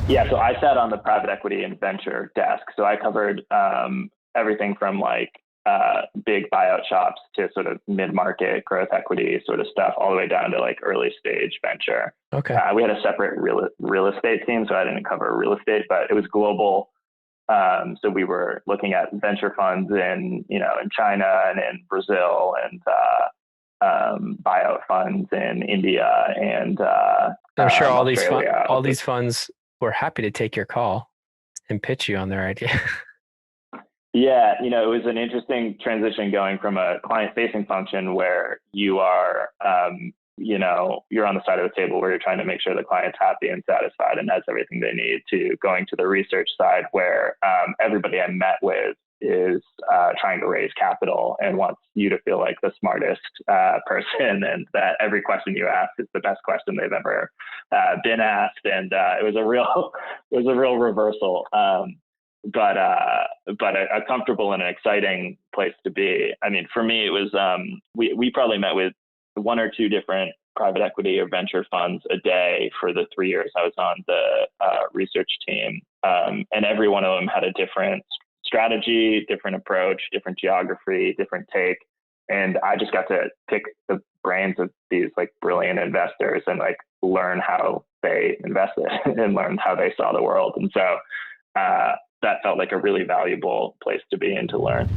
Yeah, so I sat on the private equity and venture desk. So I covered everything from like big buyout shops to sort of mid-market growth equity sort of stuff, all the way down to like early stage venture. Okay. We had a separate real estate team, so I didn't cover real estate, but it was global. So we were looking at venture funds in China and in Brazil, and buyout funds in India, and I'm sure all these funds were happy to take your call and pitch you on their idea. Yeah, it was an interesting transition going from a client-facing function where you are, you're on the side of the table where you're trying to make sure the client's happy and satisfied and has everything they need, to going to the research side where everybody I met with is trying to raise capital and wants you to feel like the smartest person, and that every question you ask is the best question they've ever been asked. And it was a real reversal, but a comfortable and an exciting place to be. I mean, for me, it was we probably met with one or two different private equity or venture funds a day for the 3 years I was on the research team, and every one of them had a different strategy, different approach, different geography, different take. And I just got to pick the brains of these like brilliant investors and like learn how they invested and learn how they saw the world. And so that felt like a really valuable place to be and to learn.